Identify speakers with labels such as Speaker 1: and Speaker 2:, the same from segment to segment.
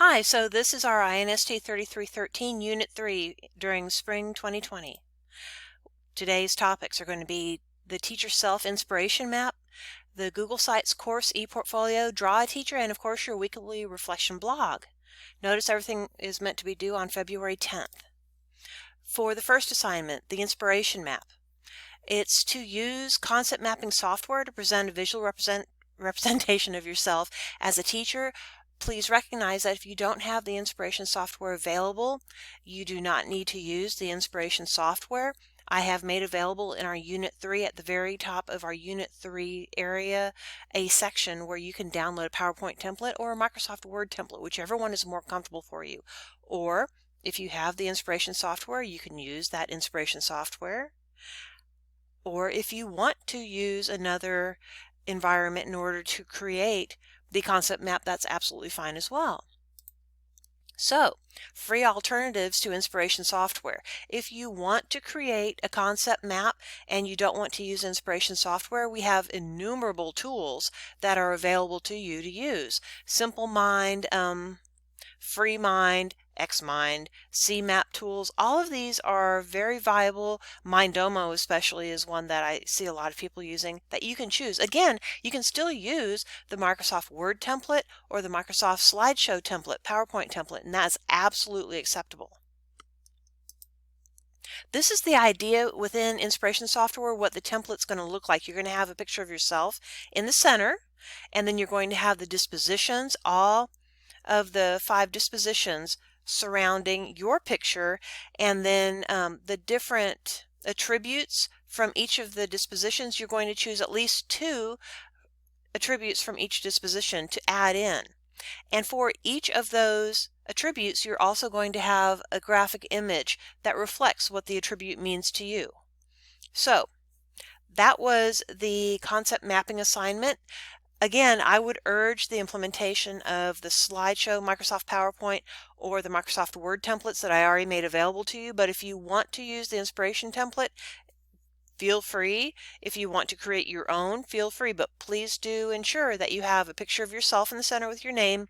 Speaker 1: Hi, so this is our INST3313 Unit 3 during Spring 2020. Today's topics are going to be the Teacher Self-Inspiration Map, the Google Sites course e-portfolio, Draw a Teacher, and of course your weekly reflection blog. Notice everything is meant to be due on February 10th. For the first assignment, the Inspiration Map. It's to use concept mapping software to present a visual representation of yourself as a teacher. Please recognize that if you don't have the inspiration software available, you do not need to use the inspiration software. I have made available in our Unit 3 at the very top of our Unit 3 area a section where you can download a PowerPoint template or a Microsoft Word template, whichever one is more comfortable for you. Or if you have the inspiration software, you can use that inspiration software. Or if you want to use another environment in order to create the concept map, that's absolutely fine as well. So, free alternatives to inspiration software. If you want to create a concept map and you don't want to use inspiration software, we have innumerable tools that are available to you to use. Simple Mind, Free Mind, Xmind, CMap tools, all of these are very viable. Mindomo especially is one that I see a lot of people using that you can choose. Again, you can still use the Microsoft Word template or the Microsoft Slideshow template, PowerPoint template, and that's absolutely acceptable. This is the idea within inspiration software, what the template's going to look like. You're going to have a picture of yourself in the center, and then you're going to have the dispositions, all of the 5 dispositions surrounding your picture, and then the different attributes from each of the dispositions. You're going to choose at least 2 attributes from each disposition to add in. And for each of those attributes, you're also going to have a graphic image that reflects what the attribute means to you. So that was the concept mapping assignment. Again, I would urge the implementation of the Slideshow, Microsoft PowerPoint, or the Microsoft Word templates that I already made available to you. But if you want to use the inspiration template, feel free. If you want to create your own, feel free. But please do ensure that you have a picture of yourself in the center with your name,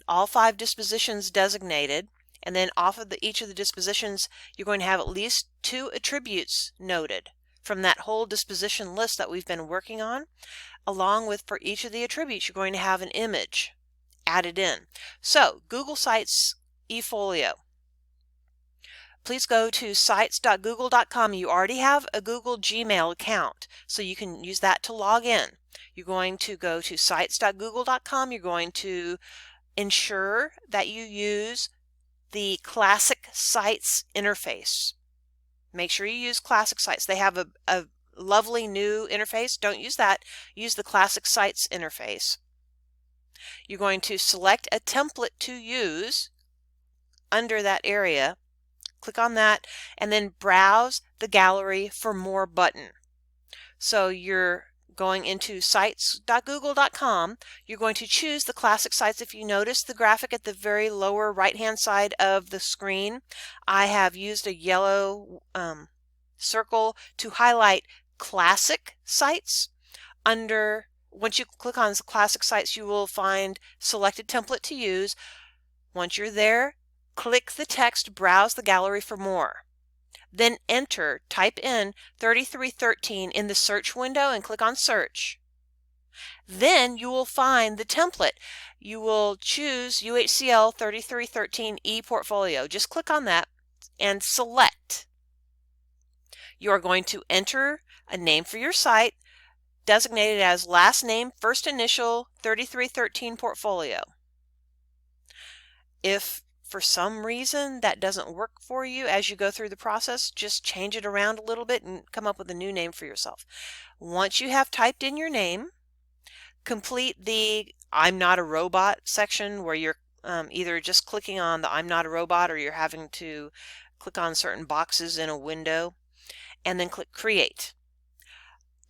Speaker 1: all 5 dispositions designated, and then off of each of the dispositions, you're going to have at least 2 attributes noted from that whole disposition list that we've been working on. Along with, for each of the attributes, you're going to have an image added in. So, Google Sites eFolio. Please go to sites.google.com. You already have a Google Gmail account, so you can use that to log in. You're going to go to sites.google.com. You're going to ensure that you use the Classic Sites interface. Make sure you use Classic Sites. They have a lovely new interface. Don't use that. Use the Classic Sites interface. You're going to select a template to use under that area. Click on that and then browse the gallery for more button. So you're going into sites.google.com. You're going to choose the Classic Sites. If you notice the graphic at the very lower right hand side of the screen, I have used a yellow circle to highlight Classic Sites. Once you click on Classic Sites, you will find selected template to use. Once you're there, click the text, browse the gallery for more. Then type in 3313 in the search window and click on search. Then you will find the template. You will choose UHCL 3313 ePortfolio. Just click on that and select. You are going to enter a name for your site designated as last name, first initial, 3313 portfolio. If for some reason that doesn't work for you as you go through the process, just change it around a little bit and come up with a new name for yourself. Once you have typed in your name, complete the I'm not a robot section where you're either just clicking on the I'm not a robot or you're having to click on certain boxes in a window, and then click Create.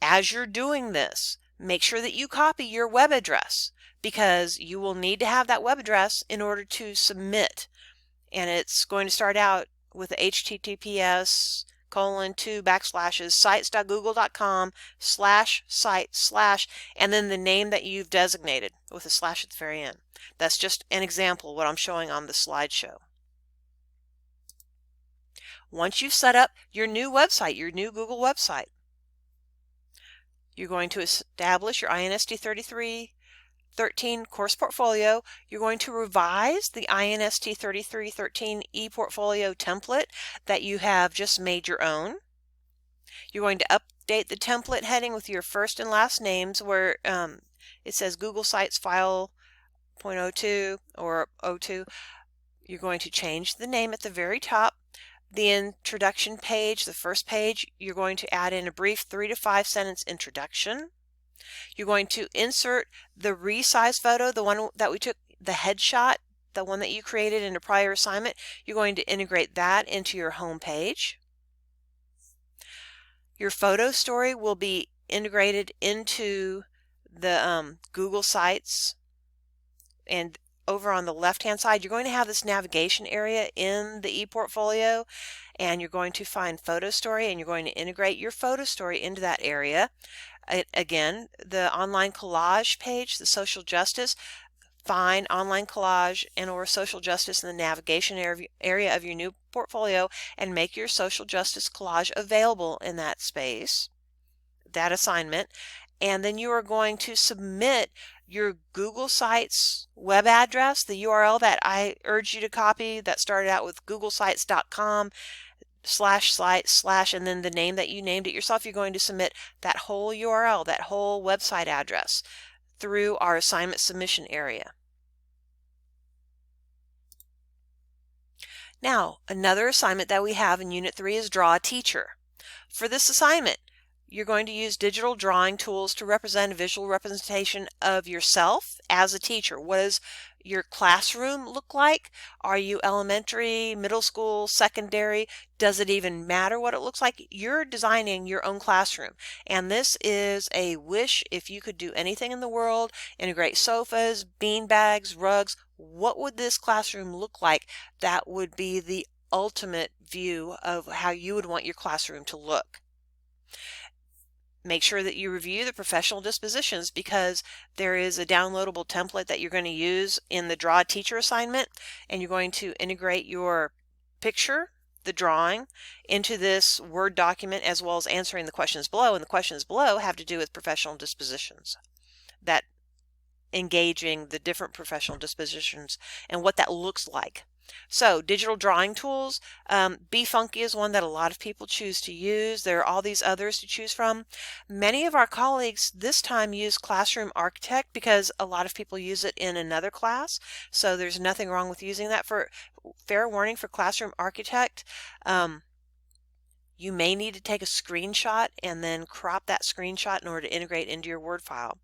Speaker 1: As you're doing this, make sure that you copy your web address because you will need to have that web address in order to submit. And it's going to start out with the https:// sites.google.com/site/ and then the name that you've designated with a slash at the very end. That's just an example of what I'm showing on the slideshow. Once you've set up your new website, your new Google website, you're going to establish your INST3313 course portfolio. You're going to revise the INST3313 ePortfolio template that you have just made your own. You're going to update the template heading with your first and last names where it says Google Sites File .02 or 02. You're going to change the name at the very top. The introduction page, the first page, you're going to add in a brief 3 to 5 sentence introduction. You're going to insert the resize photo, the one that we took, the headshot, the one that you created in a prior assignment. You're going to integrate that into your home page. Your photo story will be integrated into the Google Sites, and over on the left-hand side, you're going to have this navigation area in the ePortfolio, and you're going to find Photo Story, and you're going to integrate your photo story into that area. Again, the online collage page, the social justice, find online collage and or social justice in the navigation area of your new portfolio and make your social justice collage available in that space, that assignment. And then you are going to submit your Google Sites web address, the URL that I urged you to copy that started out with googlesites.com/site/ and then the name that you named it yourself. You're going to submit that whole URL, that whole website address through our assignment submission area. Now, another assignment that we have in Unit 3 is Draw a Teacher. For this assignment, you're going to use digital drawing tools to represent a visual representation of yourself as a teacher. What does your classroom look like? Are you elementary, middle school, secondary? Does it even matter what it looks like? You're designing your own classroom. And this is a wish. If you could do anything in the world, integrate sofas, bean bags, rugs, what would this classroom look like? That would be the ultimate view of how you would want your classroom to look. Make sure that you review the professional dispositions because there is a downloadable template that you're going to use in the Draw a Teacher assignment, and you're going to integrate your picture, the drawing, into this Word document as well as answering the questions below. And the questions below have to do with professional dispositions, that engaging the different professional dispositions and what that looks like. So digital drawing tools, Be Funky is one that a lot of people choose to use. There are all these others to choose from. Many of our colleagues this time use Classroom Architect because a lot of people use it in another class. So there's nothing wrong with using that. For fair warning, for Classroom Architect, you may need to take a screenshot and then crop that screenshot in order to integrate into your Word file.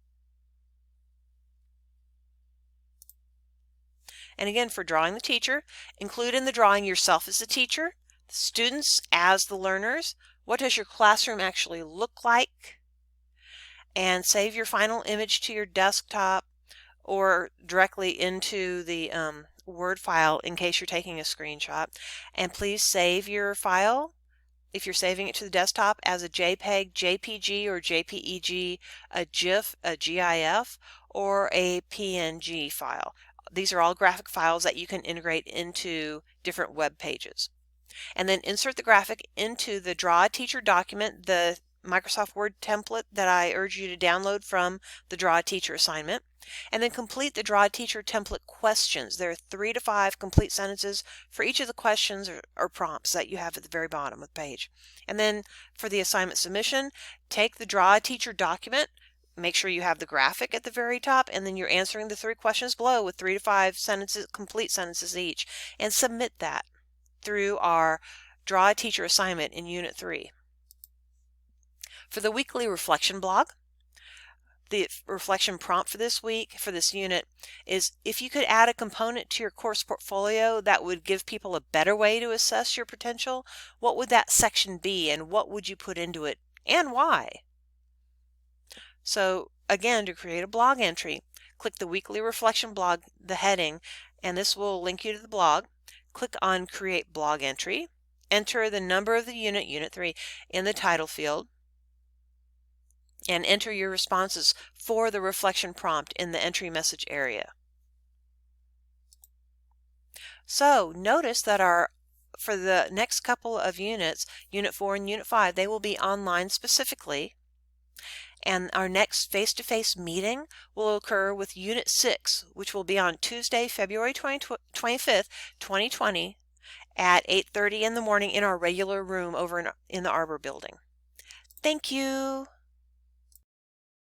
Speaker 1: And again, for drawing the teacher, include in the drawing yourself as the teacher, students as the learners. What does your classroom actually look like? And save your final image to your desktop or directly into the Word file in case you're taking a screenshot. And please save your file, if you're saving it to the desktop, as a JPEG, JPG, or JPEG, a GIF, a GIF, or a PNG file. These are all graphic files that you can integrate into different web pages. And then insert the graphic into the Draw a Teacher document, the Microsoft Word template that I urge you to download from the Draw a Teacher assignment. And then complete the Draw a Teacher template questions. There are 3 to 5 complete sentences for each of the questions or prompts that you have at the very bottom of the page. And then for the assignment submission, take the Draw a Teacher document, make sure you have the graphic at the very top, and then you're answering the 3 questions below with 3 to 5 sentences, complete sentences each, and submit that through our Draw a Teacher assignment in Unit 3. For the weekly reflection blog, the reflection prompt for this week, for this unit, is if you could add a component to your course portfolio that would give people a better way to assess your potential, what would that section be and what would you put into it and why? So again, to create a blog entry, click the weekly reflection blog, the heading, and this will link you to the blog. Click on Create Blog Entry. enter the number of the unit, Unit 3, in the title field, and enter your responses for the reflection prompt in the entry message area. So notice that for the next couple of units, Unit 4 and Unit 5, they will be online specifically. And our next face-to-face meeting will occur with Unit 6, which will be on Tuesday, February 25th, 2020 at 8:30 in the morning in our regular room over in the Arbor building. Thank you.